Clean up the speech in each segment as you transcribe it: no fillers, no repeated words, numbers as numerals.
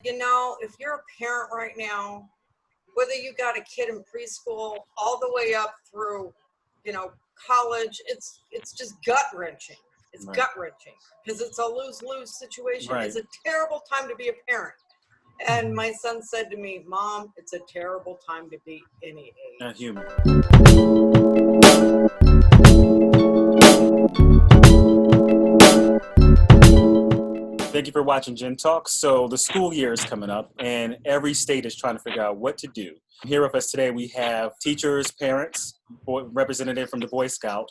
If you're a parent right now, whether you got a kid in preschool all the way up through, college, it's just gut wrenching. It's Right. gut wrenching because it's a lose-lose situation. Right. It's a terrible time to be a parent. And my son said to me, Mom, it's a terrible time to be any age. A human. Thank you for watching Gen Talk. So the school year is coming up and every state is trying to figure out what to do. Here with us today, we have teachers, parents, representative from the Boy Scout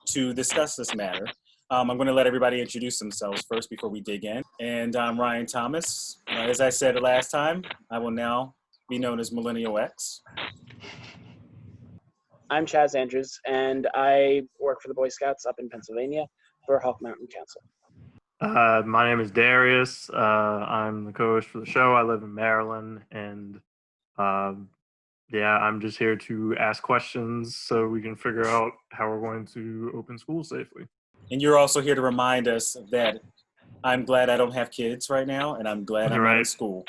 to discuss this matter. I'm going to let everybody introduce themselves first before we dig in. And I'm Ryan Thomas. As I said the last time, I will now be known as Millennial X. I'm Chaz Andrews, and I work for the Boy Scouts up in Pennsylvania for Hawk Mountain Council. My name is Darius. I'm the co-host for the show. I live in Maryland, and I'm just here to ask questions so we can figure out how we're going to open schools safely. And you're also here to remind us that I'm glad I don't have kids right now, and I'm glad I'm not in school.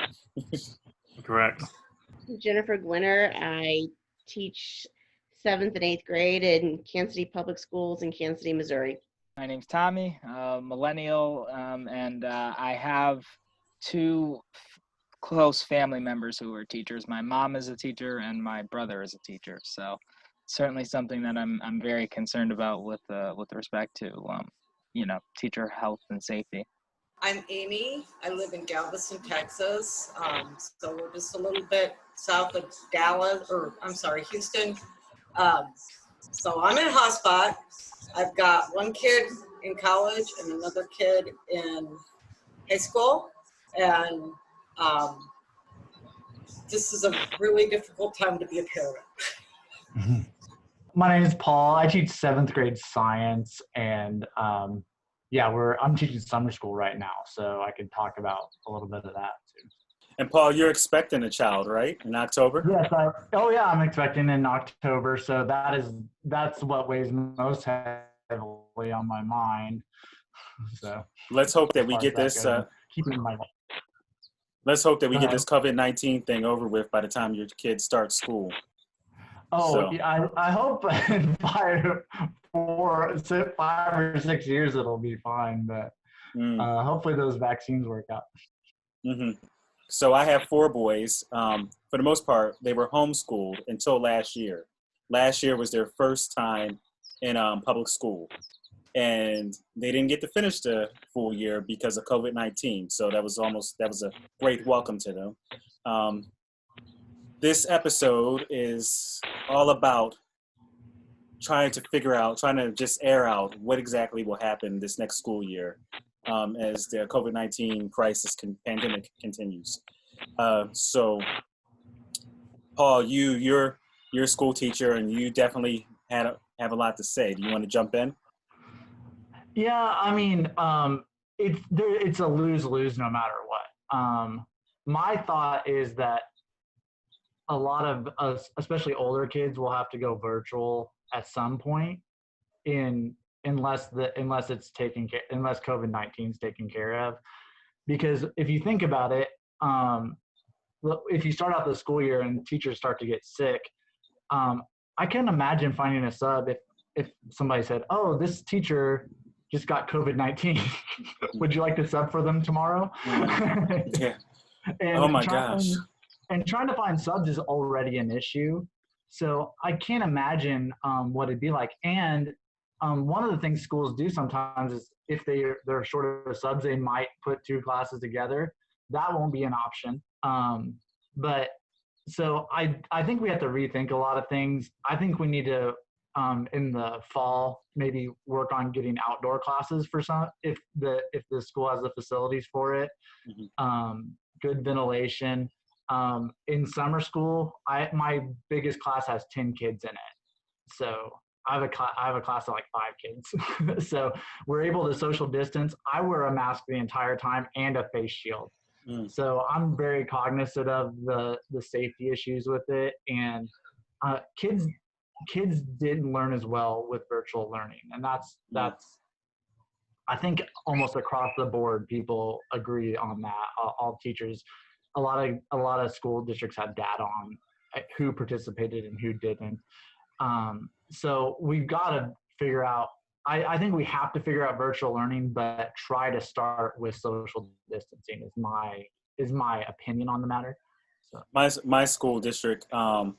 Correct. Jennifer Glinner. I teach 7th and 8th grade in Kansas City Public Schools in Kansas City, Missouri. My name's Tommy, millennial, and I have two close family members who are teachers. My mom is a teacher, and my brother is a teacher. So, certainly something that I'm very concerned about with respect to teacher health and safety. I'm Amy. I live in Galveston, Texas. So we're just a little bit south of Houston. So I'm in a hotspot. I've got one kid in college and another kid in high school. And this is a really difficult time to be a parent. My name is Paul. I teach 7th grade science, and I'm teaching summer school right now, so I can talk about a little bit of that too. And Paul, you're expecting a child, right, in October? Yes, I'm expecting in October, so that's what weighs most heavily on my mind. So let's hope that we get this. Keep it in mind. Let's hope that we get this COVID-19 thing over with by the time your kids start school. Yeah, I hope in 5 or 6 years it'll be fine, but hopefully those vaccines work out. Mm-hmm. So I have 4 boys. For the most part, they were homeschooled until last year. Last year was their first time in public school, and they didn't get to finish the full year because of COVID-19. So that was a great welcome to them. This episode is all about trying to just air out what exactly will happen this next school year as the COVID-19 pandemic continues. So, Paul, you're a school teacher, and you definitely have a lot to say. Do you want to jump in? Yeah, I mean, it's a lose-lose no matter what. My thought is that a lot of us, especially older kids, will have to go virtual at some point, unless COVID-19 is taken care of. Because if you think about it, if you start out the school year and teachers start to get sick, I can imagine finding a sub if somebody said, "Oh, this teacher just got COVID-19. Would you like to sub for them tomorrow?" Yeah. And oh my gosh. And trying to find subs is already an issue. So I can't imagine what it'd be like. And one of the things schools do sometimes is if they're short of subs, they might put 2 classes together. That won't be an option. But so I think we have to rethink a lot of things. I think we need to, in the fall, maybe work on getting outdoor classes for some, if the school has the facilities for it. Mm-hmm. Good ventilation. In summer school, my biggest class has 10 kids in it. So I have a class of like 5 kids. So we're able to social distance. I wear a mask the entire time and a face shield. So I'm very cognizant of the safety issues with it. And kids didn't learn as well with virtual learning. And that's I think almost across the board, people agree on that. All teachers a lot of school districts have data on who participated and who didn't. So we've got to figure out. I think we have to figure out virtual learning, but try to start with social distancing is my opinion on the matter. So My school district, an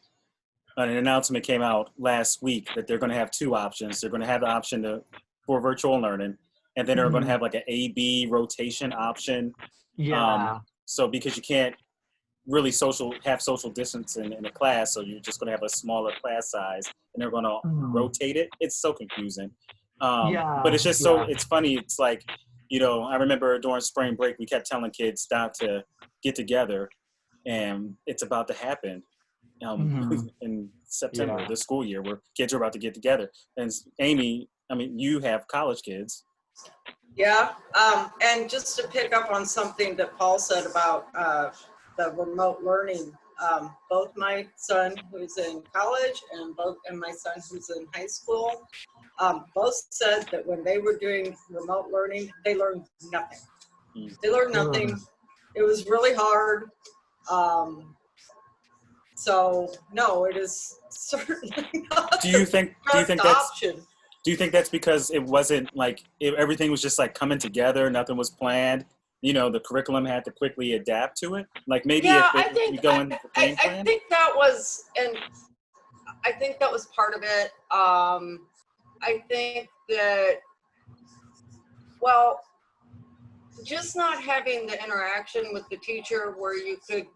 announcement came out last week that they're going to have two options. They're going to have the option for virtual learning, and then they're going to have like an A/B rotation option. yeah, So because you can't really have social distancing in a class, so you're just going to have a smaller class size, and they're going to rotate it. It's so confusing. But it's just so, it's funny. It's like, I remember during spring break, we kept telling kids not to get together, and it's about to happen in September, the school year, where kids are about to get together. And Amy, I mean, you have college kids. Yeah, and just to pick up on something that Paul said about the remote learning, both my son who's in college and my son who's in high school, both said that when they were doing remote learning, they learned nothing. They learned nothing. It was really hard. So no, it is certainly not Do you think the that's option. Do you think that's because it wasn't like everything was just like coming together, nothing was planned? The curriculum had to quickly adapt to it. Like maybe Yeah, if you go in the game I plan. think that was, and I think that was part of it. I think that, well, just not having the interaction with the teacher where you could,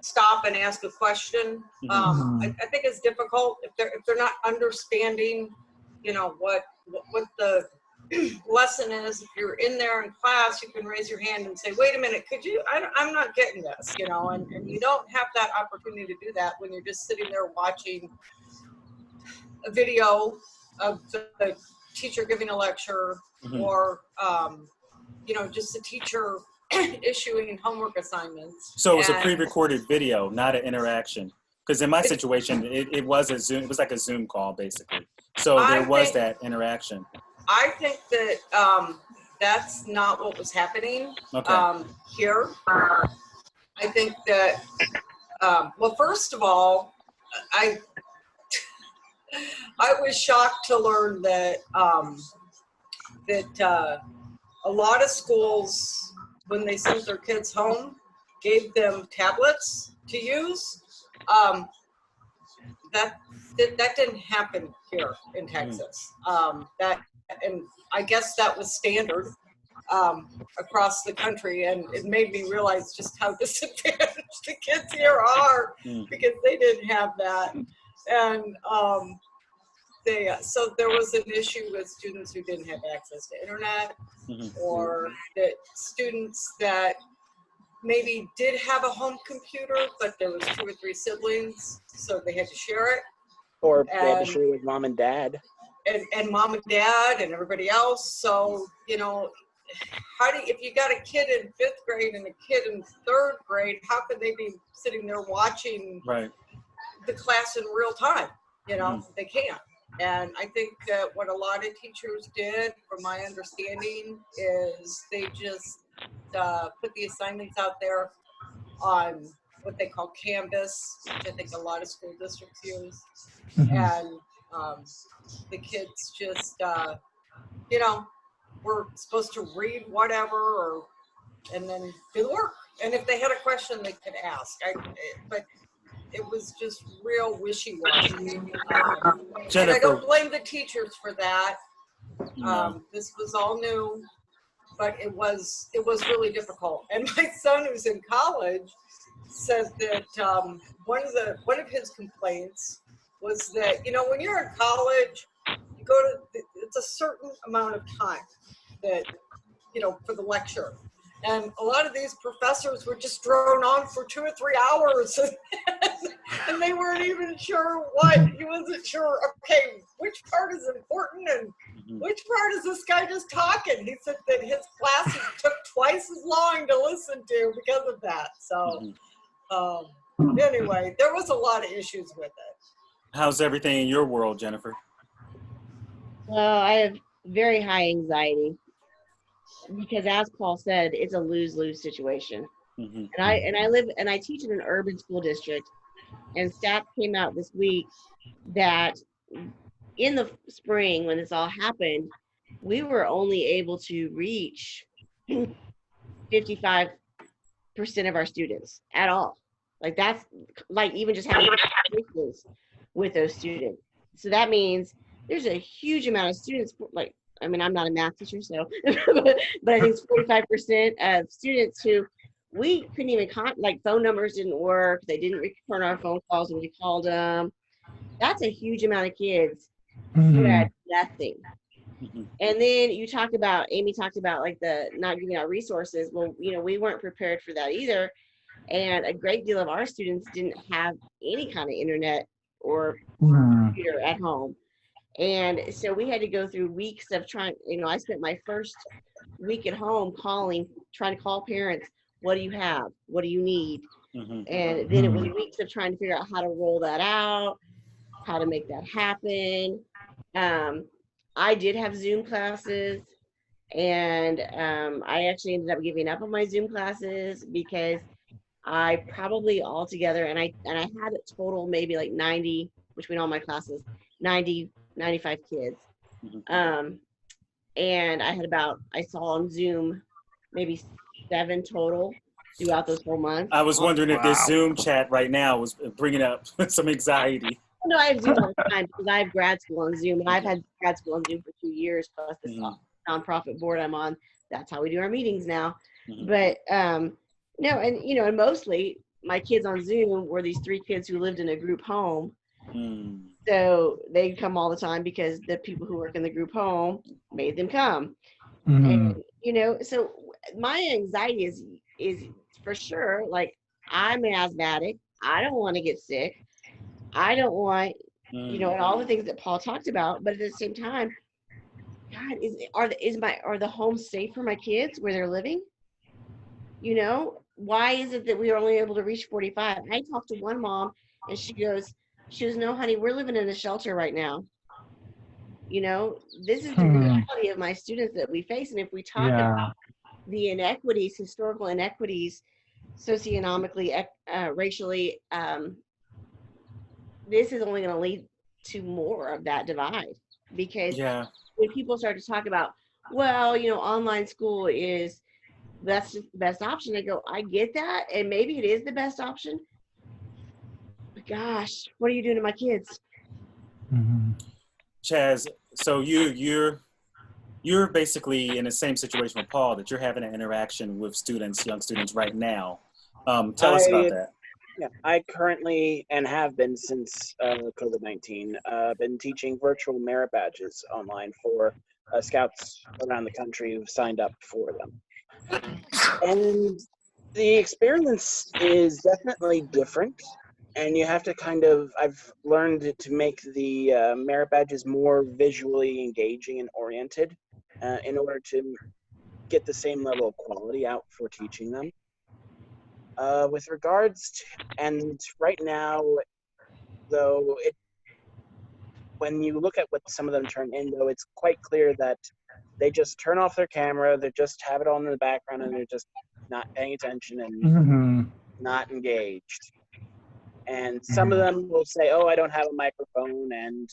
stop and ask a question. I think it's difficult if they're not understanding, what the lesson is. If you're in there in class, you can raise your hand and say, wait a minute, could you, I'm not getting this, and you don't have that opportunity to do that when you're just sitting there watching a video of the teacher giving a lecture or, just the teacher issuing homework assignments. So it was a pre-recorded video, not an interaction. Because in my situation, it was a Zoom. It was like a Zoom call, basically. So there was that interaction. I think that that's not what was happening here. I think that, well, first of all, I was shocked to learn that a lot of schools, when they sent their kids home, gave them tablets to use. That didn't happen here in Texas. And I guess that was standard across the country, and it made me realize just how disadvantaged the kids here are because they didn't have that. And so there was an issue with students who didn't have access to internet, or that students that maybe did have a home computer, but there was 2 or 3 siblings, so they had to share it. Or they had to share with mom and dad. And mom and dad and everybody else. So, if you got a kid in 5th grade and a kid in 3rd grade, how could they be sitting there watching the class in real time? They can't. And I think that what a lot of teachers did, from my understanding, is they just put the assignments out there on what they call Canvas, which I think a lot of school districts use. And the kids just, were supposed to read whatever and then do the work. And if they had a question, they could ask. But it was just real wishy-washy. And I don't blame the teachers for that. This was all new, but it was really difficult. And my son, who's in college, said that one of his complaints was that, when you're in college, you go to, it's a certain amount of time that, for the lecture. And a lot of these professors were just drone on for 2 or 3 hours, and they weren't even sure he wasn't sure, okay, which part is important and which part is this guy just talking? He said that his classes took twice as long to listen to because of that. So anyway, there was a lot of issues with it. How's everything in your world, Jennifer? Well, I have very high anxiety because, as Paul said, it's a lose-lose situation. Mhm. And I teach in an urban school district, and stats came out this week that in the spring when this all happened, we were only able to reach 55% of our students at all. Like that's like even just having conversations with those students. So that means there's a huge amount of students. Like, I mean, I'm not a math teacher, so, but I think it's 45% of students who we couldn't even like phone numbers didn't work. They didn't return our phone calls when we called them. That's a huge amount of kids who had nothing. Mhm. And then Amy talked about like the not giving out resources. Well, we weren't prepared for that either. And a great deal of our students didn't have any kind of internet or computer at home. And so we had to go through weeks of trying, I spent my first week at home trying to call parents. What do you have? What do you need? Mhm. And then it was weeks of trying to figure out how to roll that out, how to make that happen. I did have Zoom classes, and I actually ended up giving up on my Zoom classes because I probably altogether, and I had a total maybe like 90 between all my classes, 90, 95 kids. Mhm. And I saw on Zoom maybe 7 total throughout those whole months. I was wondering if this Wow. Zoom chat right now was bringing up some anxiety. No, I have Zoom all the time because I have grad school on Zoom, and I've had grad school on Zoom for 2 years plus this Mhm. nonprofit board I'm on. That's how we do our meetings now. Mhm. But no, and and mostly my kids on Zoom were these 3 kids who lived in a group home. Mm. So they'd come all the time because the people who work in the group home made them come. Mhm. And so my anxiety is for sure, like, I'm an asthmatic. I don't want to get sick. I don't want, and all the things that Paul talked about. But at the same time, God, are the homes safe for my kids where they're living? Why is it that we are only able to reach 45? I talked to one mom, and she goes, no, honey, we're living in a shelter right now. This is the reality of my students that we face. And if we talk about the inequities, historical inequities, socioeconomically, racially, this is only going to lead to more of that divide. Because Yeah. when people start to talk about, well, online school that's just the best option, I go, I get that, and maybe it is the best option, but gosh, what are you doing to my kids? Chaz, so you're basically in the same situation with Paul, that you're having an interaction with young students right now. Tell us about that. Yeah, I currently, and have been since COVID-19, been teaching virtual merit badges online for scouts around the country who've signed up for them. And the experience is definitely different. And you have to I've learned to make the merit badges more visually engaging and oriented in order to get the same level of quality out for teaching them. With regards to, and right now, though, when you look at what some of them turn in, though, it's quite clear that they just turn off their camera, they just have it on in the background, and they're just not paying attention and not engaged. And some of them will say, oh, I don't have a microphone, and,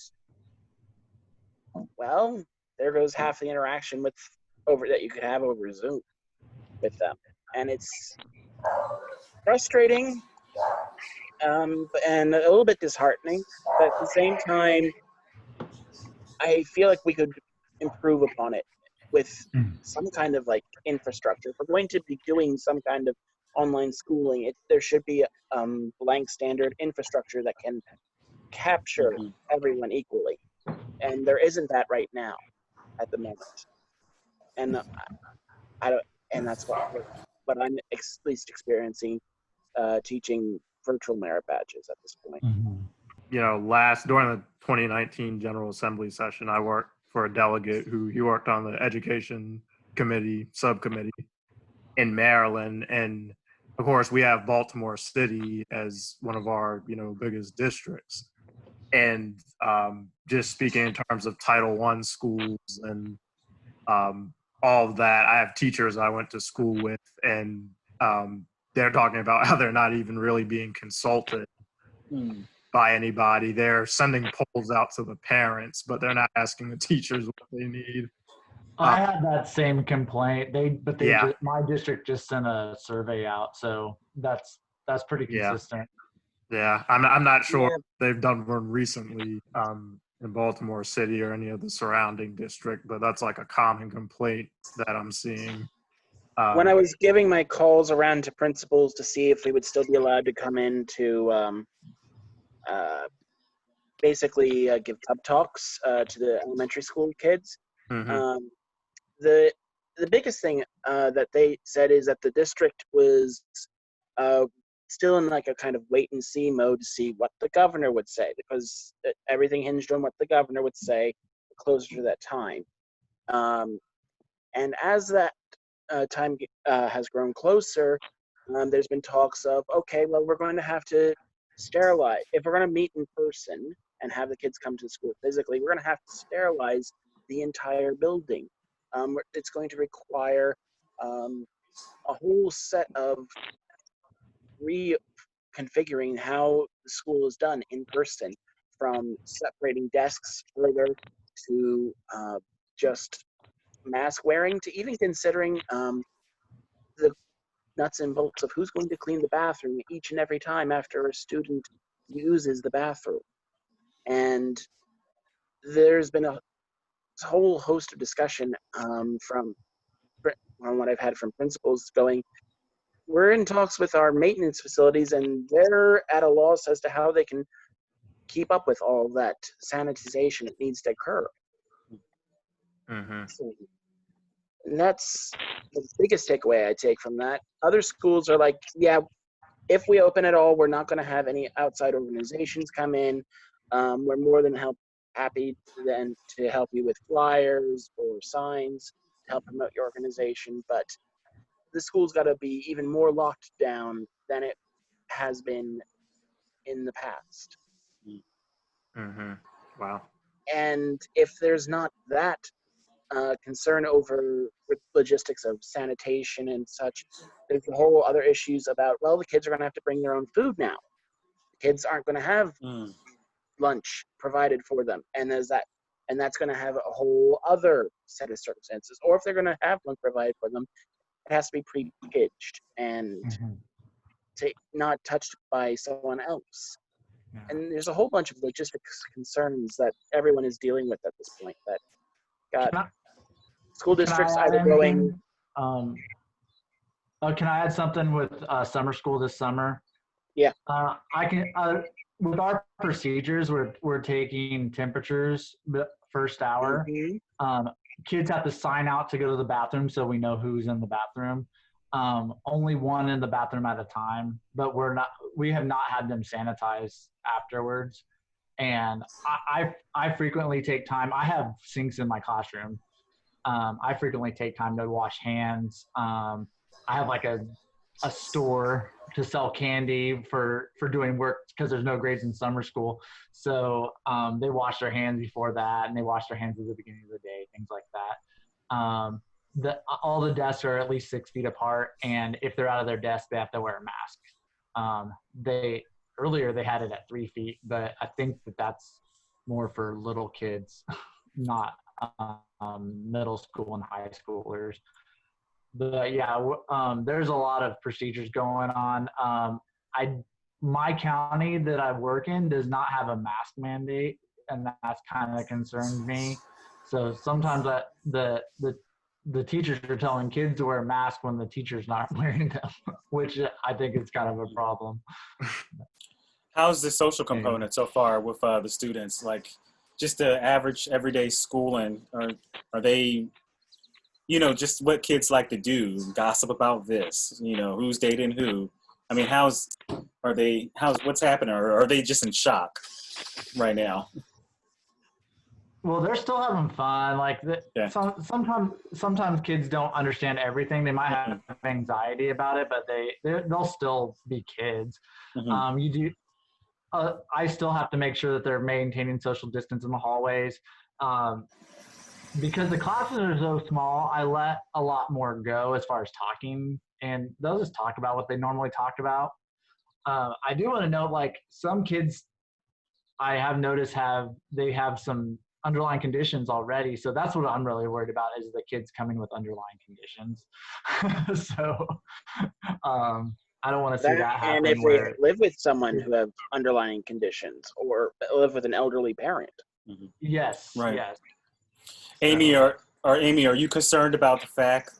well, there goes half the interaction that you could have over Zoom with them. And it's frustrating and a little bit disheartening, but at the same time, I feel like we could improve upon it with some kind of like infrastructure. If we're going to be doing some kind of online schooling, there should be blank standard infrastructure that can capture everyone equally, and there isn't that right now at the moment. And I don't, and that's what I'm at least experiencing teaching virtual merit badges at this point. During the 2019 General Assembly session, I worked for a delegate he worked on the education subcommittee in Maryland. And of course, we have Baltimore City as one of our, biggest districts. And just speaking in terms of Title I schools and all of that, I have teachers I went to school with, and they're talking about how they're not even really being consulted Mm. by anybody. They're sending polls out to the parents, but they're not asking the teachers what they need. I had that same complaint. Yeah. My district just sent a survey out, so that's pretty Yeah. consistent. Yeah, I'm not sure Yeah. if they've done one recently in Baltimore City or any of the surrounding district, but that's like a common complaint that I'm seeing. When I was giving my calls around to principals to see if they would still be allowed to come in to basically give pub talks to the elementary school kids, Mhm. the biggest thing that they said is that the district was still in like a kind of wait and see mode to see what the governor would say, because everything hinged on what the governor would say closer to that time. And as that time has grown closer, there's been talks of, okay, well, we're going to have to sterilize. If we're going to meet in person and have the kids come to school physically, we're going to have to sterilize the entire building. It's going to require a whole set of reconfiguring how the school is done in person, from separating desks further to just mask wearing, to even considering the nuts and bolts of who's going to clean the bathroom each and every time after a student uses the bathroom. And there's been a whole host of discussion from what I've had from principals going, we're in talks with our maintenance facilities and they're at a loss as to how they can keep up with all that sanitization that needs to occur. Mhm. So that's the biggest takeaway I take from that. Other schools are like, yeah, if we open at all, we're not going to have any outside organizations come in. We're more than happy then to help you with flyers or signs to help promote your organization. But the school's got to be even more locked down than it has been in the past. Mhm. Wow. And if there's not that concern over logistics of sanitation and such, there's a whole other issues about, well, the kids are going to have to bring their own food now. The kids aren't going to have Mm. lunch provided for them, and that's going to have a whole other set of circumstances. Or if they're going to have lunch provided for them, it has to be pre-packaged and not touched by someone else. Yeah. And there's a whole bunch of logistics concerns that everyone is dealing with at this point that got Can I- school Can I districts add either going, anything? Can I add something with summer school this summer? Yeah. I can. With our procedures, we're taking temperatures the first hour. Kids have to sign out to go to the bathroom, so we know who's in the bathroom. Only one in the bathroom at a time, but we have not had them sanitize afterwards. And I frequently take time. I have sinks in my classroom. I frequently take time to wash hands. I have like a store to sell candy for doing work because there's no grades in summer school. So they wash their hands before that, and they wash their hands at the beginning of the day, things like that. All the desks are at least 6 feet apart, and if they're out of their desk, they have to wear a mask. Earlier they had it at 3 feet, but I think that's more for little kids, not middle school and high schoolers. But yeah, there's a lot of procedures going on. My county that I work in does not have a mask mandate, and that's kind of concerns me. So sometimes the teachers are telling kids to wear a mask when the teacher's not wearing them, which I think is kind of a problem. How's the social component so far with the students? Like, just the average everyday schooling, are they, just what kids like to do, gossip about this, who's dating who? I mean, what's happening? Or are they just in shock right now? Well, they're still having fun. Like Yeah. sometimes kids don't understand everything. They might have anxiety about it, but they'll still be kids. Mhm. I still have to make sure that they're maintaining social distance in the hallways. Because the classes are so small, I let a lot more go as far as talking and they'll just talk about what they normally talk about. I do want to note, like, some kids I have noticed have some underlying conditions already. So that's what I'm really worried about, is the kids coming with underlying conditions. So I don't want to see that happen. And if they where, live with someone who have underlying conditions or live with an elderly parent. yes, Right. yes. Amy, Amy, are you concerned about the fact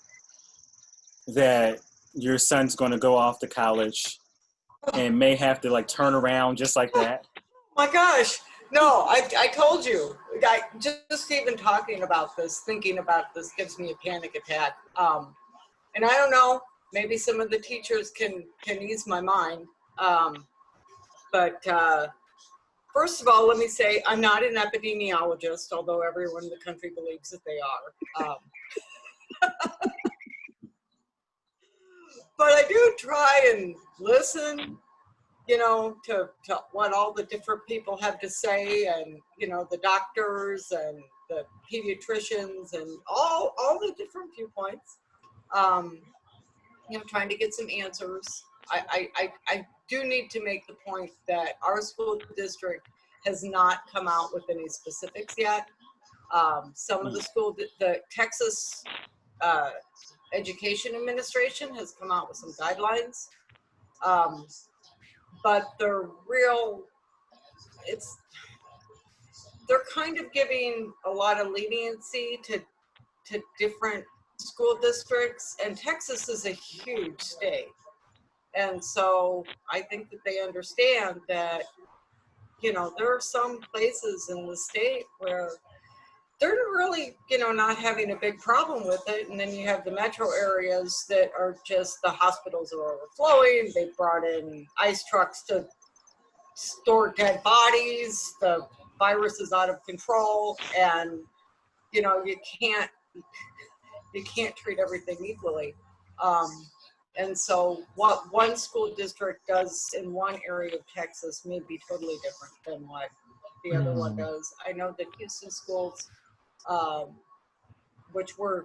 that your son's going to go off to college and may have to like turn around just like that? My gosh, no, I told you. I just even talking about this, thinking about this gives me a panic attack. And I don't know, maybe some of the teachers can ease my mind. But first of all, let me say I'm not an epidemiologist, although everyone in the country believes that they are. But I do try and listen, you know, to what all the different people have to say, and, you know, the doctors and the pediatricians and all the different viewpoints, you know, trying to get some answers. I do need to make the point that our school district has not come out with any specifics yet. Some of the Texas Education Administration has come out with some guidelines. But they're kind of giving a lot of leniency to different school districts, and Texas is a huge state. And so I think that they understand that, you know, there are some places in the state where they're really, you know, not having a big problem with it. And then you have the metro areas that are just, the hospitals are overflowing. They brought in ice trucks to store dead bodies. The virus is out of control, and, you know, you can't treat everything equally. And so what one school district does in one area of Texas may be totally different than what the other one does. I know that Houston schools, which the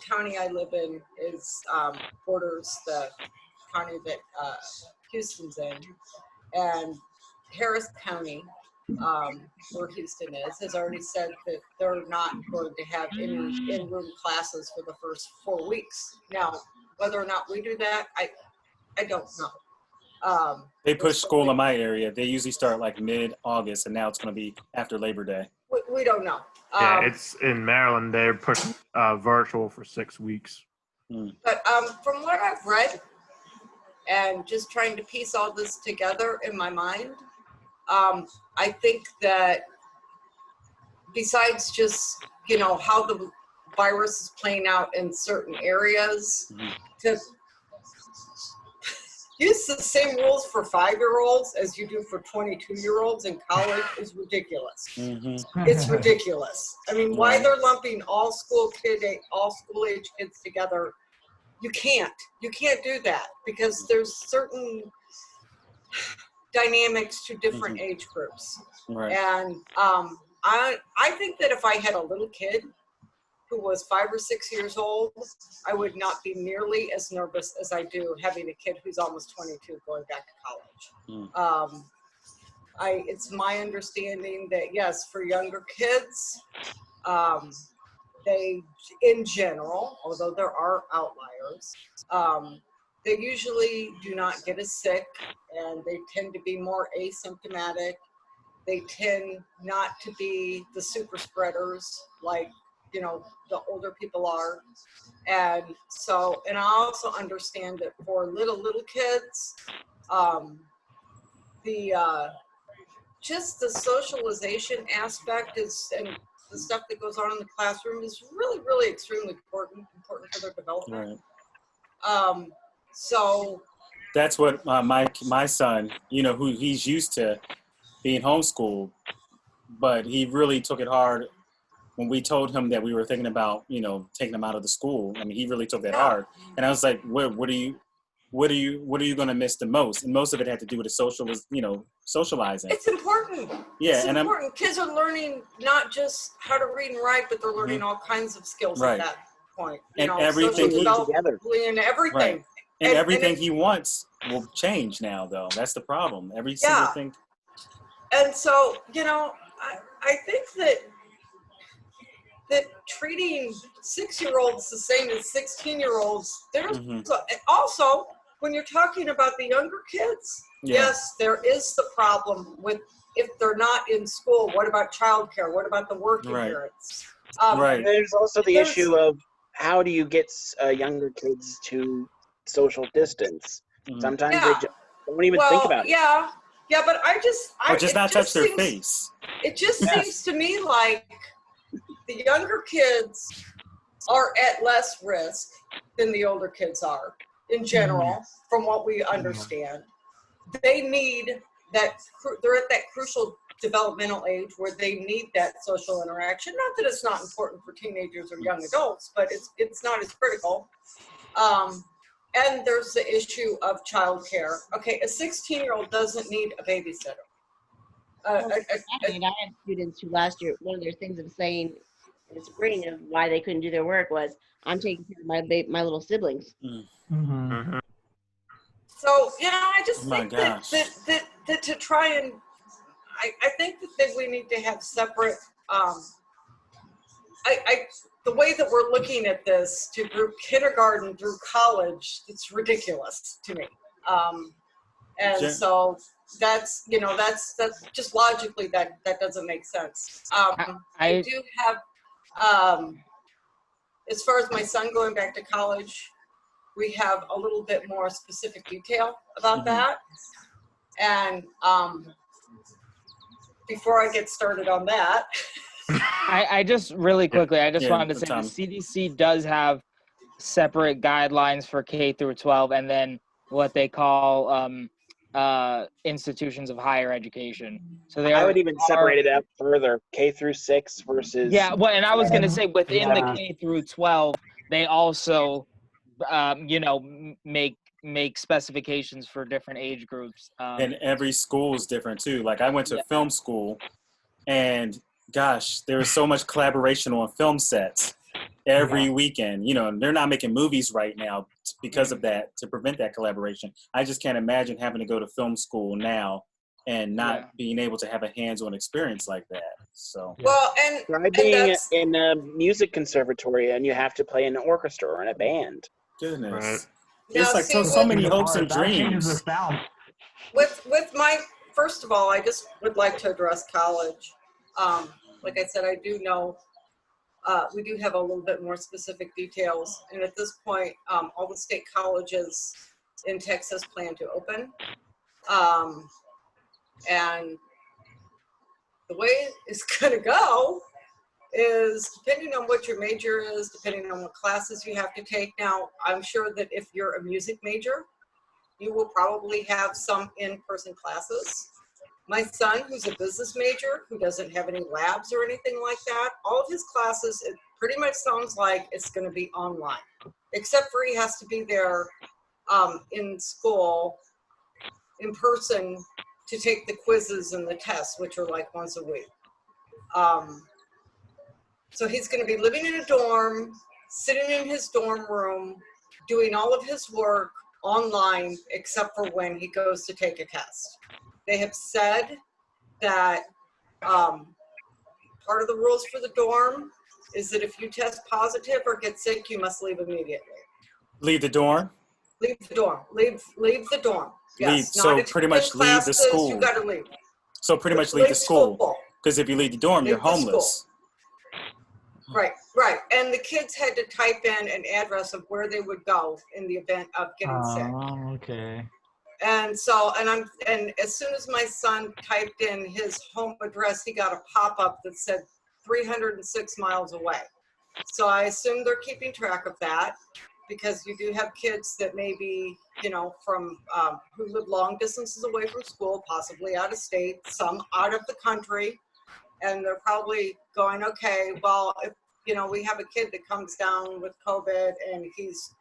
county I live in is borders the county that Houston's in, and Harris County, where Houston is, has already said that they're not going to have any in-room classes for the first 4 weeks. Now, whether or not we do that, I don't know. They push school in my area. They usually start like mid-August, and now it's going to be after Labor Day. We don't know. Yeah, it's in Maryland. They're pushing virtual for 6 weeks. But from what I've read, and just trying to piece all this together in my mind, I think that besides just, you know, how the virus is playing out in certain areas, to use the same rules for 5-year-olds as you do for 22-year-olds in college is ridiculous. It's ridiculous. I mean, why they're lumping all school age kids together? You can't do that, because there's certain dynamics to different age groups. Right. And I think that if I had a little kid who was 5 or 6 years old, I would not be nearly as nervous as I do having a kid who's almost 22 going back to college. It's my understanding that, yes, for younger kids, they, in general, although there are outliers, they usually do not get as sick, and they tend to be more asymptomatic. They tend not to be the super spreaders like, you know, the older people are. And so, and I also understand that for little kids, just the socialization aspect is, and the stuff that goes on in the classroom is really extremely important for their development. Right. So that's what my son, you know, who he's used to being homeschooled, but he really took it hard when we told him that we were thinking about, you know, taking him out of the school. I mean, he really took that hard. And I was like, what are you going to miss the most? And most of it had to do with the socializing. It's important. Yeah, it's important. Kids are learning not just how to read and write, but they're learning all kinds of skills like that. point. And social everything he- development and everything. Right. And And everything it- he wants will change now, though. That's the problem. Every single Yeah. thing. And so, I think that treating 6-year-olds the same as 16-year-olds, there's Mhm. also, when you're talking about the younger kids, Yeah. yes, there is the problem with if they're not in school. What about childcare? What about the working Right. parents? Right. And there's also the There's- issue of how do you get younger kids to social distance? Mhm. Sometimes Yeah. they don't even Well, think about it. yeah, but Or just it not touch their seems- face. It just Yes. seems to me like the younger kids are at less risk than the older kids are in general, from what we understand. They need that, they're at that crucial developmental age where they need that social interaction. Not that it's not important for teenagers or young adults, but it's not as critical. And there's the issue of childcare. Okay, a 16-year-old doesn't need a babysitter. And I had students who last year, one of their things of saying in the spring of why they couldn't do their work was, I'm taking care of my little siblings. Mhm. Mhm. So, I just Oh my think gosh. that to try and, I think that we need to have separate, the way that we're looking at this to group kindergarten through college, it's ridiculous to me. And Sure. so that's just logically that doesn't make sense. I I do have, as far as my son going back to college, we have a little bit more specific detail about Mhm. that. And before I get started on that, I just really quickly, I just Yeah, wanted to say Tom. the CDC does have separate guidelines for K through 12, and then what they call institutions of higher education. So there I would even are- separate it out further, K through 6 versus. Yeah, well, and I was going to say within Yeah. the K through 12, they also, make specifications for different age groups. And every school is different too. Like I went to Yeah. film school, and gosh, there was so much collaboration on film sets every weekend. They're not making movies right now because of that, to prevent that collaboration. I just can't imagine having to go to film school now and not Yeah. being able to have a hands-on experience like that. So well, and Try being that's- in a music conservatory and you have to play in an orchestra or in a band. goodness, Right. it's now, like see, so many hopes and That changes the dreams. sound. with my, first of all, I just would like to address college. Like I said, I do know we do have a little bit more specific details, and at this point, all the state colleges in Texas plan to open, and the way it's going to go is depending on what your major is, depending on what classes you have to take. Now, I'm sure that if you're a music major, you will probably have some in-person classes. My son, who's a business major, who doesn't have any labs or anything like that, all of his classes, it pretty much sounds like it's going to be online, except for he has to be there in school, in person, to take the quizzes and the tests, which are like once a week. So he's going to be living in a dorm, sitting in his dorm room, doing all of his work online, except for when he goes to take a test. They have said that part of the rules for the dorm is that if you test positive or get sick, you must leave immediately. Leave the dorm. Leave the dorm. Leave the dorm. Yes. Leave. So not pretty attend much leave the classes, school. You got to leave. So pretty much leave the school. school. Because if you leave the dorm, you're Leave the school. homeless. Right. And the kids had to type in an address of where they would go in the event of getting sick. Oh, okay. And so, and as soon as my son typed in his home address, he got a pop-up that said 306 miles away. So I assume they're keeping track of that, because you do have kids that maybe, from who live long distances away from school, possibly out of state, some out of the country, and they're probably going, okay, well, if we have a kid that comes down with COVID and he's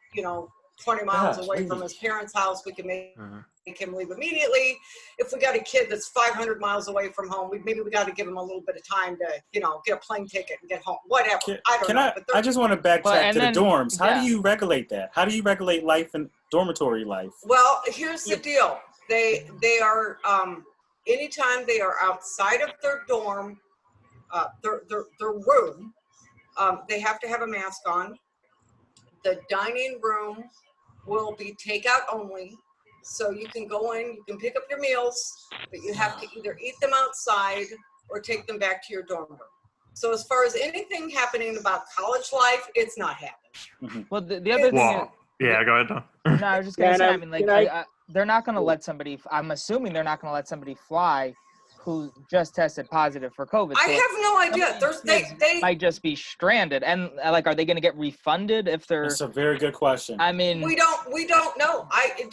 20 miles Gosh, away from really? his parents' house, we can make Mhm. him leave immediately. If we got a kid that's 500 miles away from home, maybe we got to give him a little bit of time to, get a plane ticket and get home. Whatever. I don't Can know. I? But I just want to backtrack Well, and to the then- dorms. How yeah. do you regulate that? How do you regulate life in dormitory life? well, here's the deal. They are anytime they are outside of their dorm, their room, they have to have a mask on. The dining room will be takeout only. So you can go in, you can pick up your meals, but you have to either eat them outside or take them back to your dorm room. So as far as anything happening about college life, it's not happening. Well, the other thing is, Well, yeah, go ahead, Tom. no, I was just Yeah, gonna say, and I mean, like, can I- they're not gonna let somebody. I'm assuming they're not gonna let somebody fly who just tested positive for COVID. I So, like, have no some idea. of There's these kids they might just be stranded, and like, are they gonna get refunded if they're? That's a very good question. I mean, we don't know.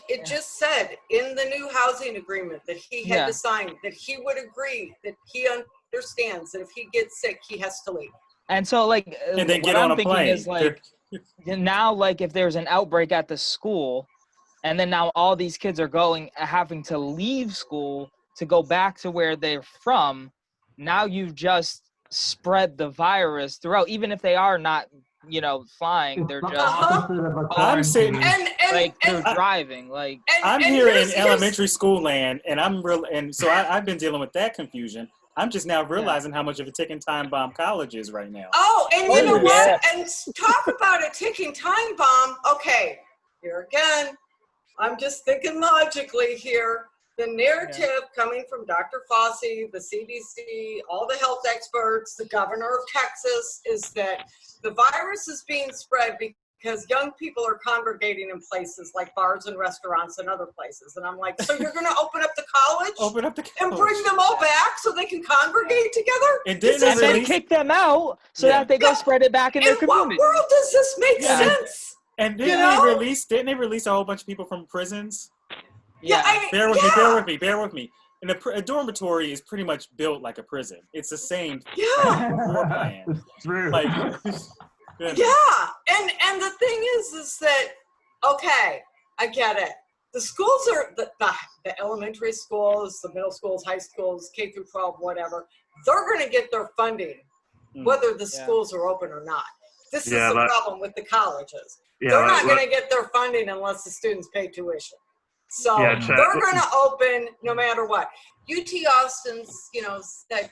It just said in the new housing agreement that he had Yeah. to sign that he would agree that he understands that if he gets sick, he has to leave. and so like, And then what get on I'm a thinking plane. is like, now, like, if there's an outbreak at the school, and then now all these kids are having to leave school to go back to where they're from, now you've just spread the virus throughout, even if they are not, flying, they're It's the just opposite of a I'm saying- quarantine. And like through and, driving, like, I'm and here in here's- elementary school land, and so I've been dealing with that confusion. I'm just now realizing how much of a ticking time bomb college is right now. Oh, and you Oh, know yeah. what? And talk about a ticking time bomb. Okay, here again, I'm just thinking logically here. The narrative coming from Dr. Fauci, the CDC, all the health experts, the governor of Texas, is that the virus is being spread because young people are congregating in places like bars and restaurants and other places. And I'm like, so you're going to open up the college Open up the and college. bring them all back so they can congregate together? And This didn't and they then release? kick them out so Yeah. that they go spread it back in their In what community. world does this make Yeah. sense? And You didn't know? Didn't they release a whole bunch of people from prisons? Bear with me. And a dormitory is pretty much built like a prison. It's the same Yeah. floor plan. True. Like, goodness. Yeah, and the thing is that, okay, I get it. The schools are the elementary schools, the middle schools, high schools, K through 12, whatever. They're going to get their funding, whether the schools are open or not. This is the problem with the colleges. They're not going to get their funding unless the students pay tuition. So Yeah, they're going to open no matter what. UT Austin's, said,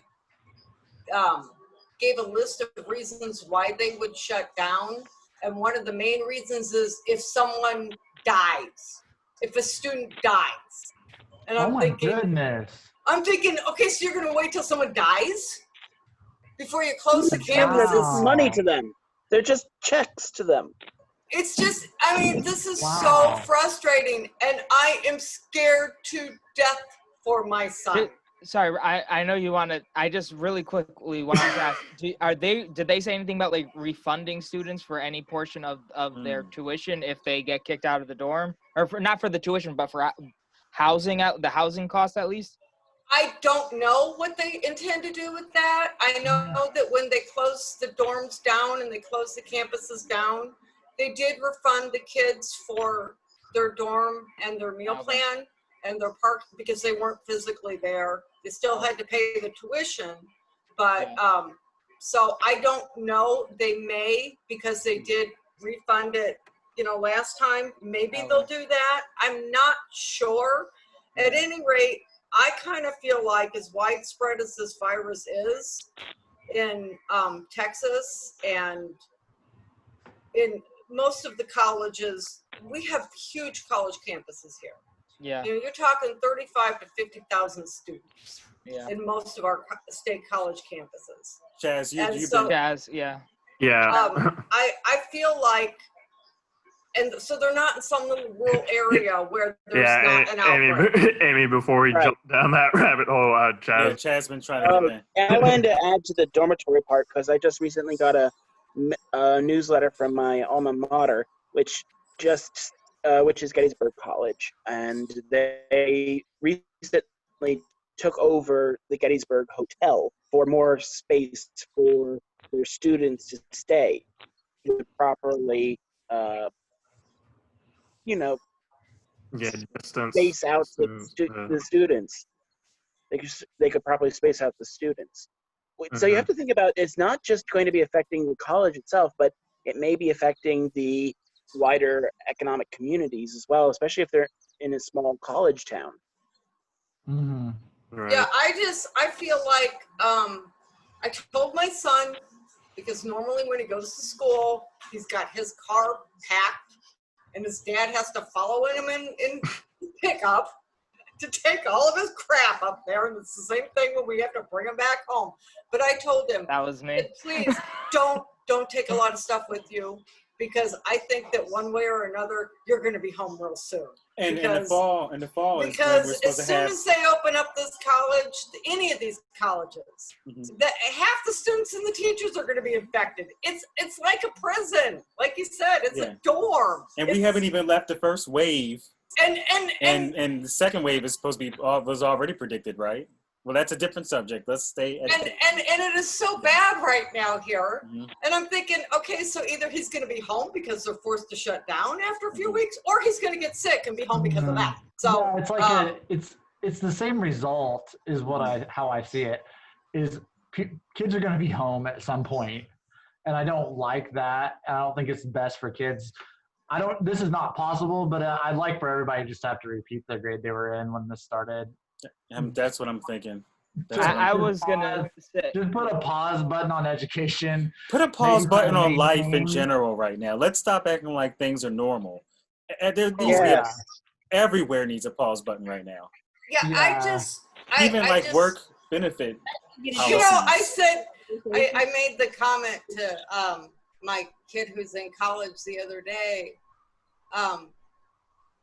gave a list of reasons why they would shut down. And one of the main reasons is if someone dies, if a student dies. And Oh I'm my goodness. okay, so you're going to wait till someone dies before you close the Yeah, campuses? it's money to them. They're just checks to them. It's just, this is Wow. so frustrating. And I am scared to death for my son. Sorry, I know you want to. I just really quickly want to ask: did they say anything about like refunding students for any portion of their tuition if they get kicked out of the dorm, or not for the tuition, but for the housing cost at least? I don't know what they intend to do with that. I know that when they closed the dorms down and they closed the campuses down, they did refund the kids for their dorm and their meal plan and their park because they weren't physically there. They still had to pay the tuition, but so I don't know. They may, because they did refund it, last time. Maybe they'll do that. I'm not sure. At any rate, I kind of feel like as widespread as this virus is in Texas and in most of the colleges, we have huge college campuses here. Yeah. You're talking 35 to 50,000 students Yeah. in most of our state college campuses. Chaz, And you've so- been Yeah. I feel like, and so they're not in some little rural area where there's not an outbreak. Amy, before we Right. jump down that rabbit hole, Chaz, Chaz been trying to get in. And I wanted to add to the dormitory part because I just recently got a newsletter from my alma mater, which is Gettysburg College, and they recently took over the Gettysburg Hotel for more space for their students to stay, to properly Yeah, distance. space out the students. They could probably space out the students. So you have to think about, it's not just going to be affecting the college itself, but it may be affecting the wider economic communities as well, especially if they're in a small college town. Mhm. Right. Yeah, I feel like, I told my son, because normally when he goes to school, he's got his car packed and his dad has to follow him in pickup to take all of his crap up there. And it's the same thing when we have to bring him back home. But I told him, That was me. please don't take a lot of stuff with you, because I think that one way or another, you're going to be home real soon. And in the fall, is when we're Because supposed as to soon have. as they open up this college, any of these colleges, Mhm. that half the students and the teachers are going to be infected. It's like a prison, like you said. It's Yeah. a dorm, And we haven't even left the first wave, and the second wave is supposed to be was already predicted, right? Well, that's a different subject. Let's stay. and it is so bad right now here. Mhm. And I'm thinking, okay, so either he's going to be home because they're forced to shut down after a few Mhm. weeks, or he's going to get sick and be home because of that. So yeah, it's like it's the same result is how I see it. Is kids are going to be home at some point, and I don't like that. I don't think it's best for kids. This is not possible, but I'd like for everybody just to have to repeat the grade they were in when this started. That's what I'm thinking. I was gonna say, Just put a pause button on education. Put a pause Maybe button on life in maintain- general right now. Let's stop acting like things are normal. There needs to be Yeah. everywhere needs a pause button right now. yeah, Yeah. Even like work benefit. You policies. know, I said, I made the comment to my kid who's in college the other day,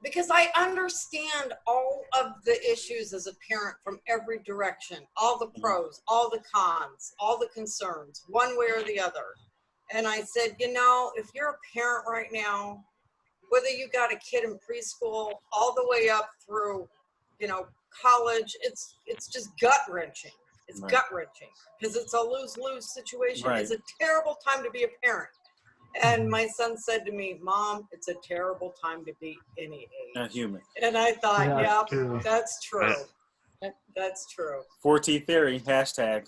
because I understand all of the issues as a parent from every direction, all the pros, all the cons, all the concerns, one way or the other. And I said, if you're a parent right now, whether you got a kid in preschool all the way up through, college, it's just gut wrenching. It's Right. gut wrenching because it's a lose-lose situation. Right. It's a terrible time to be a parent. And my son said to me, Mom, it's a terrible time to be any age. Not human. And I thought, Yeah, yeah, true. that's true. Right. That's true. 4T theory hashtag.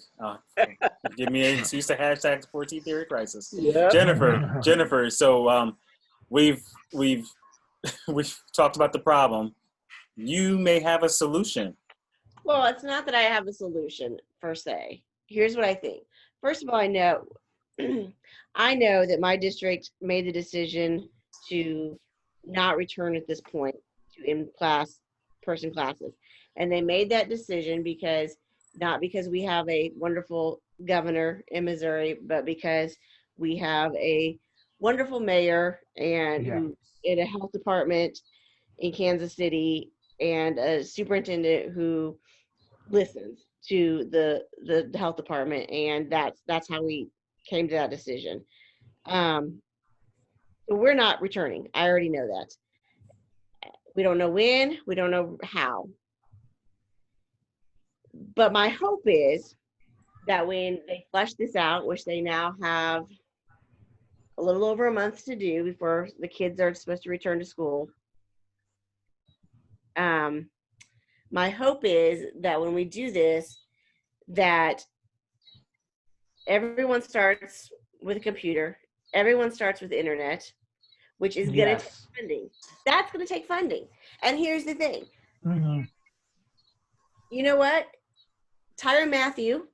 Give me an excuse to hashtag 4T theory crisis. Yeah. Jennifer. So we've talked about the problem. You may have a solution. Well, it's not that I have a solution per se. Here's what I think. First of all, I know that my district made the decision to not return at this point to in-person classes. And they made that decision not because we have a wonderful governor in Missouri, but because we have a wonderful mayor and who in a health department in Kansas City and a superintendent who listens to the health department, and that's how we came to that decision. So we're not returning. I already know that. We don't know when, we don't know how. But my hope is that when they flesh this out, which they now have a little over a month to do before the kids are supposed to return to school, my hope is that when we do this, that everyone starts with a computer, everyone starts with the internet, which is going to take funding. That's going to take funding. And here's the thing. Mhm. You know what? Tyrann Mathieu,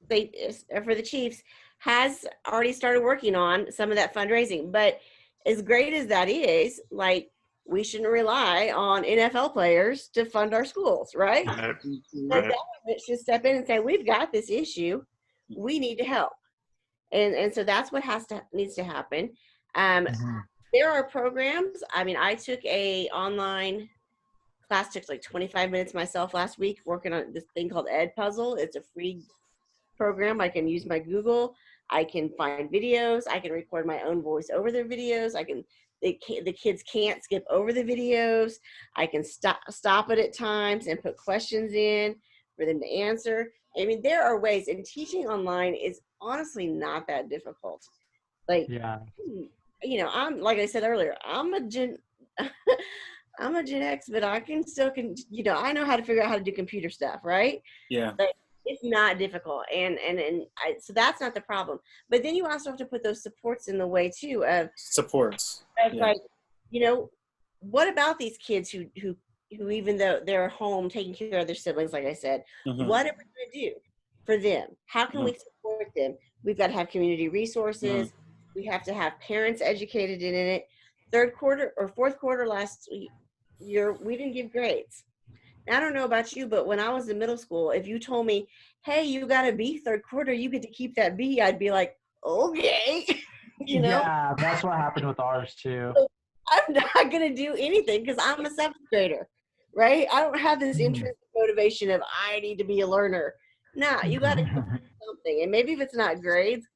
for the Chiefs, has already started working on some of that fundraising. But as great as that is, we shouldn't rely on NFL players to fund our schools, right? Right. The government should step in and say, we've got this issue. We need to help. And so that's what needs to happen. There are programs. I mean, I took a online class, took like 25 minutes myself last week working on this thing called Edpuzzle. It's a free program. I can use my Google. I can find videos. I can record my own voice over their videos. The kids can't skip over the videos. I can stop it at times and put questions in for them to answer. I mean, there are ways, and teaching online is honestly not that difficult. I'm, like I said earlier, I'm a I'm a Gen X, but I can still I know how to figure out how to do computer stuff, right? Yeah. Like, it's not difficult, so that's not the problem. But then you also have to put those supports in the way too of Supports. Yeah. like, what about these kids who even though they're home taking care of their siblings, like I said, Mhm. what are we going to do for them? How can Mhm. we support them? We've got to have community resources. We have to have parents educated in it. Third quarter or fourth quarter last year, we didn't give grades. I don't know about you, but when I was in middle school, if you told me, hey, you got a B third quarter, you get to keep that B, I'd be like, okay. Yeah, that's what happened with ours too. I'm not going to do anything because I'm a seventh grader, right? I don't have this intrinsic motivation of I need to be a learner. Nah, you got to do something. And maybe if it's not grades,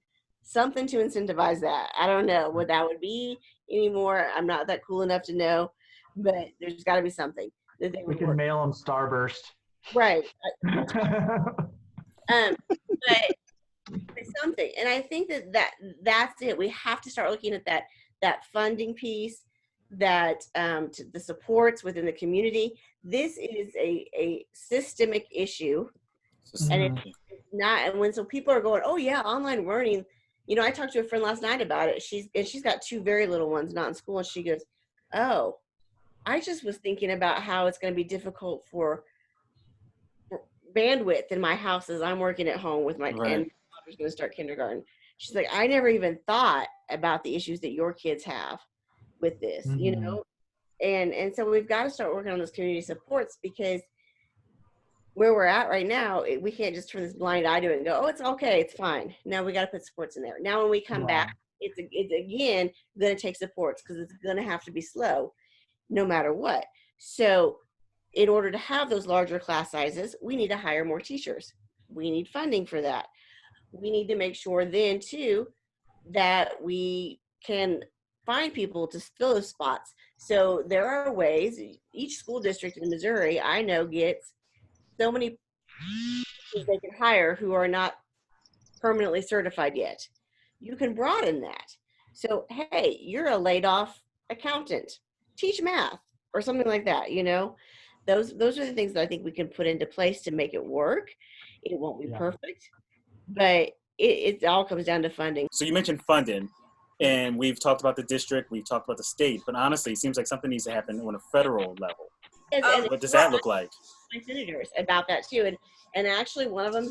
something to incentivize that. I don't know what that would be anymore. I'm not that cool enough to know, but there's got to be something that they We would can work. mail them Starburst. Right. But it's something. And I think that's it. We have to start looking at that funding piece, that the supports within the community. This is a systemic issue, and it's not. And so people are going, oh yeah, online learning. I talked to a friend last night about it. She's got two very little ones not in school, and she goes, oh, I just was thinking about how it's going to be difficult for bandwidth in my house as I'm working at home with my Right. and my daughter's going to start kindergarten. She's like, I never even thought about the issues that your kids have with this, and so we've got to start working on those community supports, because where we're at right now, we can't just turn this blind eye to it and go, oh, it's okay, it's fine. Now we got to put supports in there. Now when we come back, it's again going to take supports, because it's going to have to be slow no matter what. So in order to have those larger class sizes, we need to hire more teachers. We need funding for that. We need to make sure then too that we can find people to fill those spots. So there are ways. Each school district in Missouri, I know, gets so many people they can hire who are not permanently certified yet. You can broaden that. So hey, you're a laid off accountant, teach math or something like that. Those are the things that I think we can put into place to make it work. It won't be perfect, but it all comes down to funding. So you mentioned funding, and we've talked about the district, we've talked about the state, but honestly, it seems like something needs to happen on a federal level. And What does that look like? my senators about that too, and actually one of them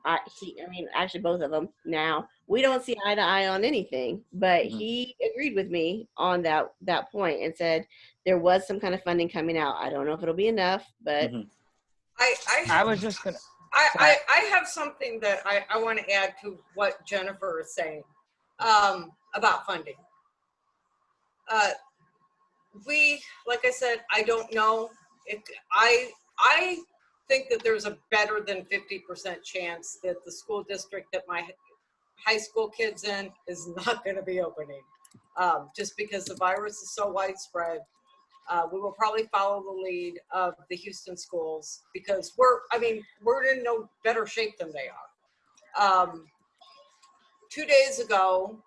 actually both of them now, we don't see eye to eye on anything, but he agreed with me on that point and said there was some kind of funding coming out. I don't know if it'll be enough, but I was just gonna. I have something that I want to add to what Jennifer is saying about funding. Like I said, I don't know. I think that there's a better than 50% chance that the school district that my high school kids in is not going to be opening, just because the virus is so widespread. We will probably follow the lead of the Houston schools, because we're in no better shape than they are. 2 days ago,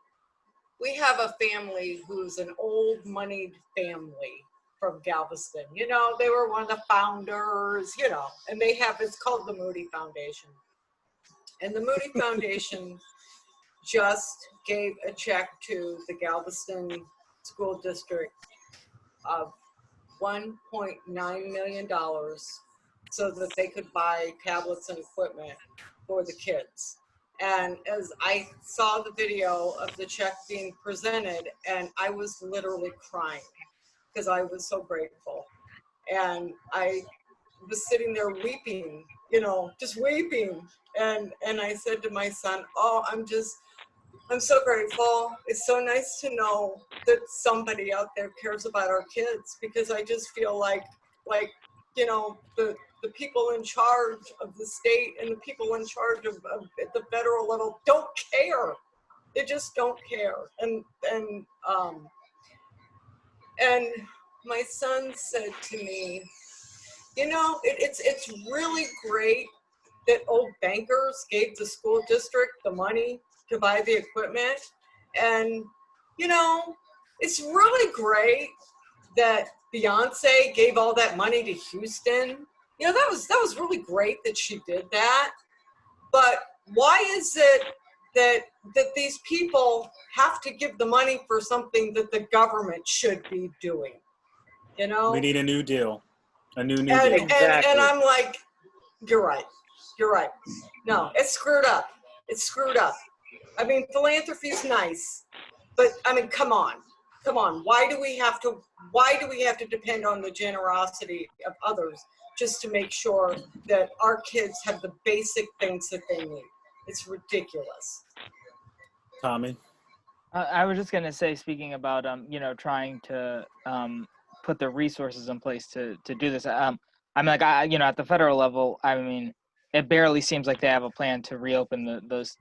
we have a family who's an old moneyed family from Galveston. They were one of the founders, and it's called the Moody Foundation. And the Moody Foundation just gave a check to the Galveston School District of $1.9 million so that they could buy tablets and equipment for the kids. And as I saw the video of the check being presented, and I was literally crying because I was so grateful. And I was sitting there weeping, just weeping. And I said to my son, oh, I'm so grateful. It's so nice to know that somebody out there cares about our kids, because I just feel like the people in charge of the state and the people in charge of at the federal level don't care. They just don't care. And my son said to me, it's really great that old bankers gave the school district the money to buy the equipment. And, it's really great that Beyonce gave all that money to Houston. You know, that was really great that she did that. But why is it that these people have to give the money for something that the government should be doing? You know? We need a new deal. A new and, deal. Exactly. and I'm like, you're right. You're right. No, it's screwed up. It's screwed up. I mean, philanthropy's nice, but I mean, come on. Come on. Why do we have to depend on the generosity of others just to make sure that our kids have the basic things that they need? It's ridiculous. Tommy? I was just gonna say, speaking about trying to put the resources in place to do this. I mean, like at the federal level, I mean, it barely seems like they have a plan to reopen those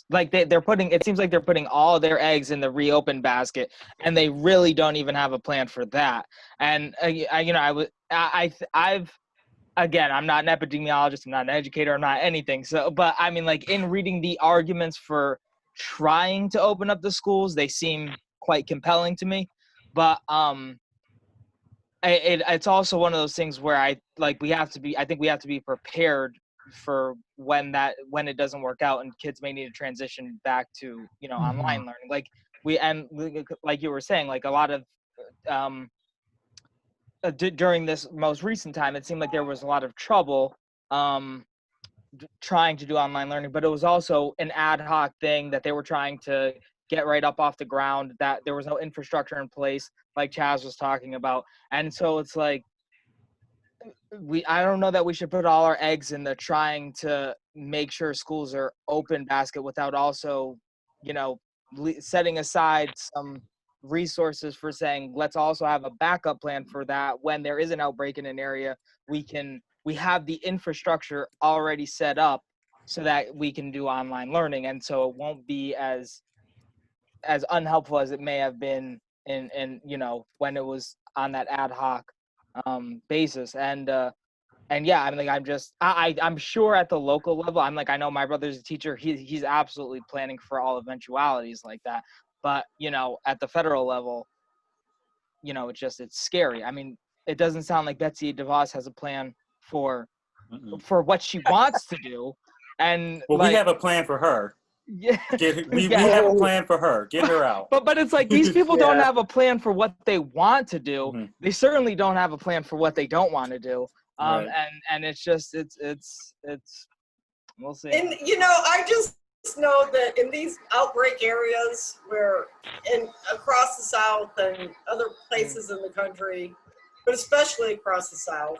like they're putting. It seems like they're putting all their eggs in the reopen basket, and they really don't even have a plan for that. And I've again, I'm not an epidemiologist, I'm not an educator, I'm not anything. So, but I mean, like in reading the arguments for trying to open up the schools, they seem quite compelling to me. But it's also one of those things where I think we have to be prepared for when it doesn't work out and kids may need to transition back to online learning. Like you were saying, like a lot of during this most recent time, it seemed like there was a lot of trouble trying to do online learning, but it was also an ad hoc thing that they were trying to get right up off the ground, that there was no infrastructure in place, like Chaz was talking about. And so it's like, I don't know that we should put all our eggs in the trying to make sure schools are open basket without also, setting aside some resources for saying, let's also have a backup plan for that. When there is an outbreak in an area, we have the infrastructure already set up so that we can do online learning. And so it won't be as unhelpful as it may have been in when it was on that ad hoc basis. And yeah, I'm like, I'm sure at the local level, I know my brother's a teacher. He's absolutely planning for all eventualities like that. But, at the federal level, it's scary. I mean, it doesn't sound like Betsy DeVos has a plan for what she wants to do. And well, we have a plan for her. Yeah. We have a plan for her. Get her out. But it's like these people Yeah. don't have a plan for what they want to do. Mhm. They certainly don't have a plan for what they don't want to do. Right. And it's just it's we'll see. And I just know that in these outbreak areas across the South and other places in the country, but especially across the South,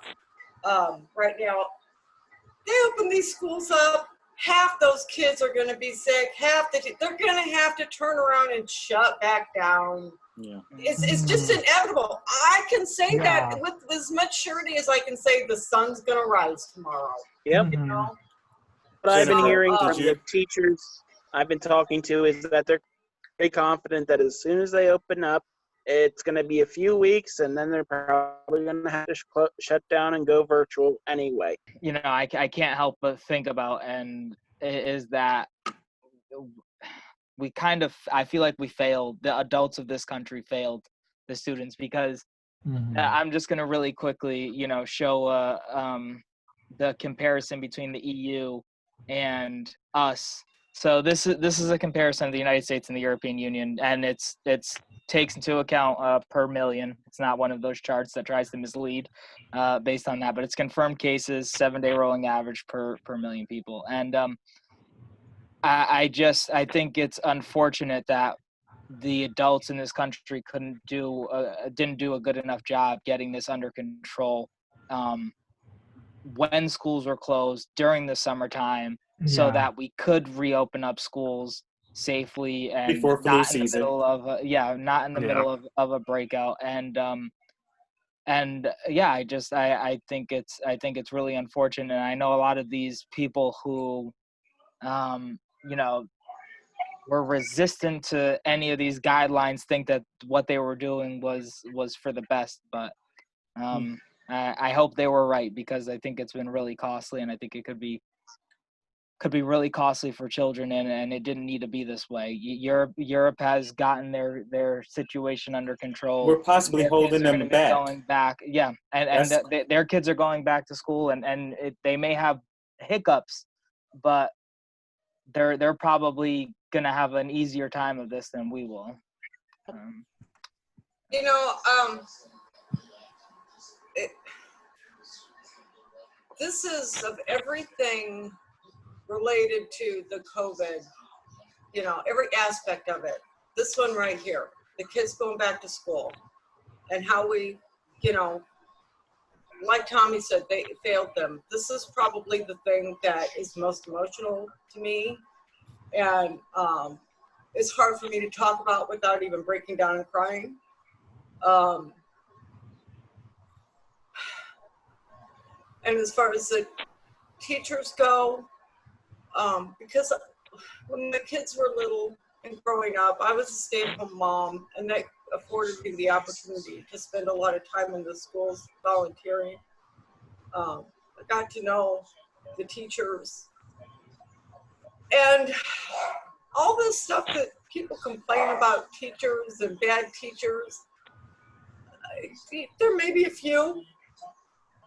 right now, they open these schools up. Half those kids are going to be sick. They're going to have to turn around and shut back down. Yeah. It's just inevitable. I can say that Yeah. with as much surety as I can say the sun's going to rise tomorrow. Yep. You know? What I've been Jennifer, hearing did from you- the teachers I've been talking to is that they're very confident that as soon as they open up, it's going to be a few weeks, and then they're probably going to have to shut down and go virtual anyway. I can't help but think about, and is that I feel like we failed. The adults of this country failed the students, because I'm just going to really quickly, show the comparison between the EU and us. So this is a comparison of the United States and the European Union, and it's takes into account per million. It's not one of those charts that tries to mislead based on that, but it's confirmed cases, 7-day rolling average per million people. And I think it's unfortunate that the adults in this country didn't do a good enough job getting this under control when schools were closed during the summertime, so that we could reopen up schools safely and Before flu not in season. the middle of not in the middle of a breakout. And yeah, I think it's really unfortunate. And I know a lot of these people who were resistant to any of these guidelines think that what they were doing was for the best. But I hope they were right, because I think it's been really costly, and I think it could could be really costly for children, and it didn't need to be this way. Europe has gotten their situation under control. We're possibly Their holding kids are them gonna be back. going back, yeah, their kids are going back to school, and they may have hiccups, but they're probably gonna have an easier time of this than we will. You know, this is of everything related to the COVID, you know, every aspect of it. This one right here, the kids going back to school, and how we, you know, like Tommy said, they failed them. This is probably the thing that is most emotional to me. And it's hard for me to talk about without even breaking down and crying. And as far as the teachers go, because when the kids were little and growing up, I was a stay-at-home mom, and that afforded me the opportunity to spend a lot of time in the schools volunteering. I got to know the teachers. And all this stuff that people complain about teachers and bad teachers, there may be a few,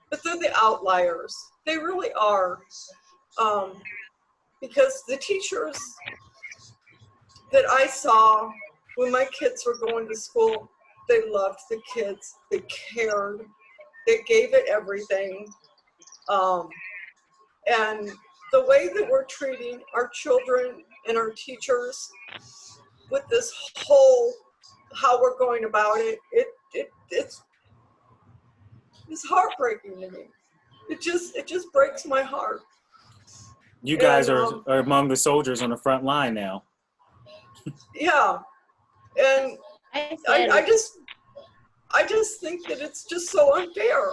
but they're the outliers. They really are. Because the teachers that I saw when my kids were going to school, they loved the kids, they cared, they gave it everything. And the way that we're treating our children and our teachers with this whole, how we're going about it, it's heartbreaking to me. It just breaks my heart. You guys And, are among the soldiers on the front line now. Yeah, and I just think that it's just so unfair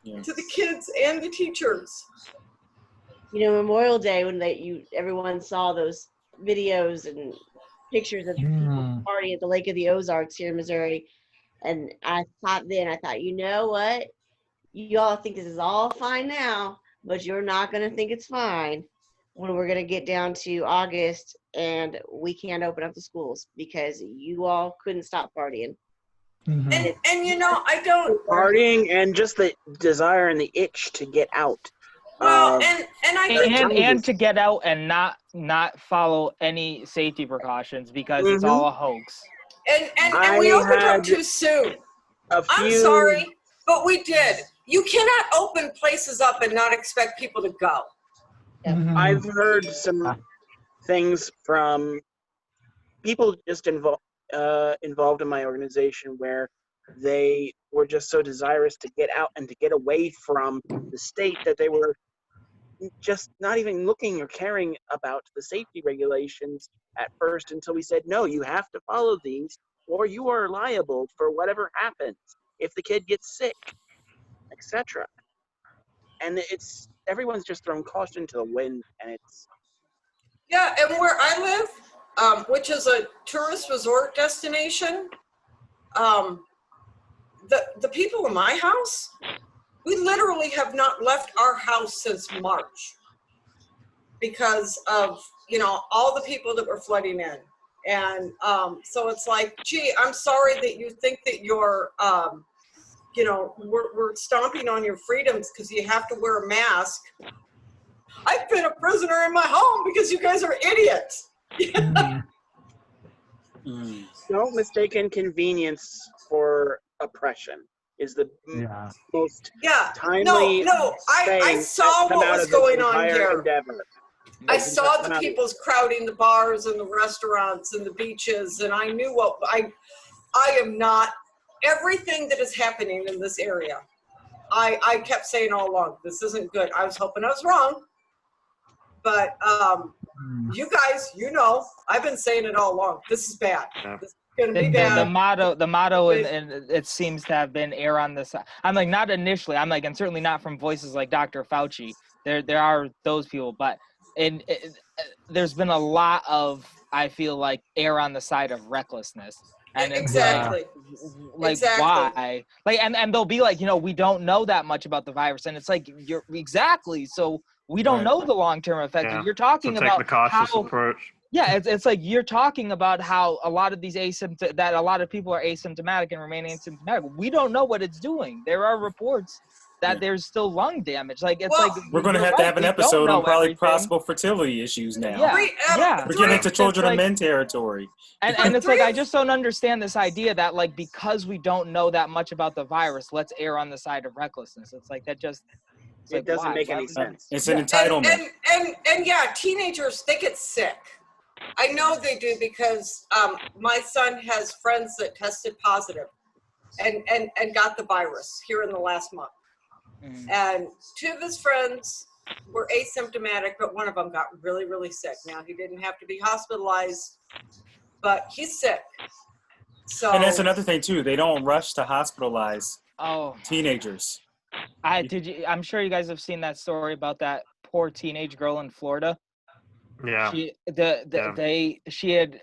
to the kids and the teachers. You know, Memorial Day, when everyone saw those videos and pictures of people partying at the Lake of the Ozarks here in Missouri, and I thought, you know what? You all think this is all fine now, but you're not going to think it's fine when we're going to get down to August and we can't open up the schools because you all couldn't stop partying. And you know, I don't Partying and just the desire and the itch to get out. well, and I To get out and not follow any safety precautions because it's all a hoax. and we opened up too soon. I'm sorry, but we did. You cannot open places up and not expect people to go. I've heard some things from people just involved in my organization where they were just so desirous to get out and to get away from the state that they were just not even looking or caring about the safety regulations at first until we said, no, you have to follow these or you are liable for whatever happens if the kid gets sick, etc. And everyone's just thrown caution to the wind, and it's Yeah, and where I live, which is a tourist resort destination, the people in my house, we literally have not left our house since March because of, you know, all the people that were flooding in. And so it's like, gee, I'm sorry that you think that you're, you know, we're stomping on your freedoms because you have to wear a mask. I've been a prisoner in my home because you guys are idiots. Don't mistake inconvenience for oppression is the most timely I saw what was going on here. Endeavor. I saw the people's crowding the bars and the restaurants and the beaches, and I knew what I am not everything that is happening in this area. I kept saying all along, this isn't good. I was hoping I was wrong, but you guys, you know, I've been saying it all along. This is bad. This is gonna be bad. The motto, and it seems to have been err on the side. I'm like, not initially. I'm like, and certainly not from voices like Dr. Fauci. There are those people, but there's been a lot of, I feel like, err on the side of recklessness. And exactly. Why? Like, and they'll be like, you know, we don't know that much about the virus, and it's like, you're exactly. So We don't Right. know the long-term effects. Yeah. You're So talking take about the cautious how, approach. yeah, it's like you're talking about how a lot of these that a lot of people are asymptomatic and remain asymptomatic. We don't know what it's doing. There are reports that Yeah. there's still lung damage. Like it's Well, like We're going to you're have to right, have an we don't episode know on probably everything. possible fertility issues now. Yeah, yeah. We're getting into It's children like- of men territory. And it's like I just don't understand this idea that like because we don't know that much about the virus, let's err on the side of recklessness. It's like that just it's It like, doesn't why? make Why any would- sense. It's an Yeah. entitlement. And yeah, teenagers, they get sick. I know they do because my son has friends that tested positive and got the virus here in the last month. Mm. And two of his friends were asymptomatic, but one of them got really, really sick. Now, he didn't have to be hospitalized, but he's sick. So, And that's another thing too. They don't rush to hospitalize Oh, teenagers. I'm sure you guys have seen that story about that poor teenage girl in Florida. Yeah. She had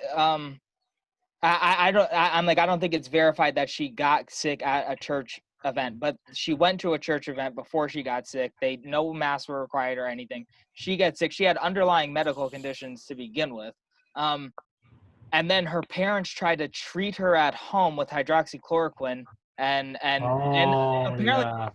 I don't think it's verified that she got sick at a church event, but she went to a church event before she got sick. No masks were required or anything. She gets sick. She had underlying medical conditions to begin with. And then her parents tried to treat her at home with hydroxychloroquine and apparently yeah.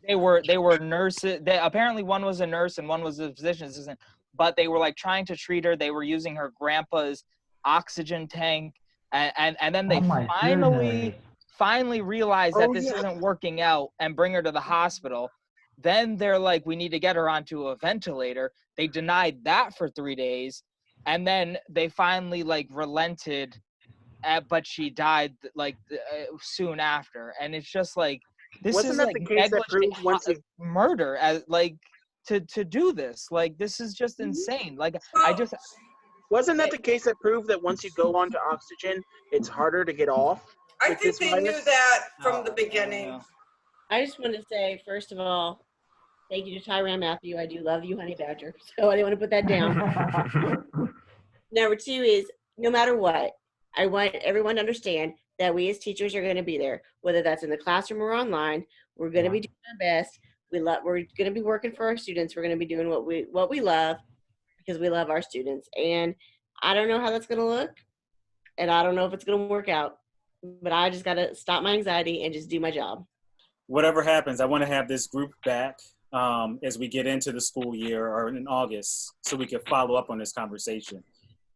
they were nurses. Apparently one was a nurse and one was a physician assistant, but they were like trying to treat her. They were using her grandpa's oxygen tank, and then they Oh my goodness. finally realized that Oh, this yeah. isn't working out and bring her to the hospital. Then they're like, we need to get her onto a ventilator. They denied that for 3 days, and then they finally like relented. But she died like soon after, and it's just like this Wasn't is that like the case that negligent proved once you murder as like to do this. Like this is just insane. Like I just wasn't that the case that proved that once you go onto oxygen, it's harder to get off? I with think this they knew virus? that from the Oh, beginning. yeah. I just want to say, first of all, thank you to Tyrann Matthew. I do love you, Honey Badger. So I didn't want to put that down. Number two is no matter what, I want everyone to understand that we as teachers are going to be there, whether that's in the classroom or online. We're going to be doing our best. We're going to be working for our students. We're going to be doing what we love because we love our students. And I don't know how that's going to look, and I don't know if it's going to work out. But I just got to stop my anxiety and just do my job. Whatever happens, I want to have this group back as we get into the school year or in August, so we can follow up on this conversation.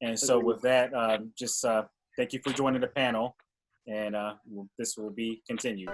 And so with that, just thank you for joining the panel, and this will be continued.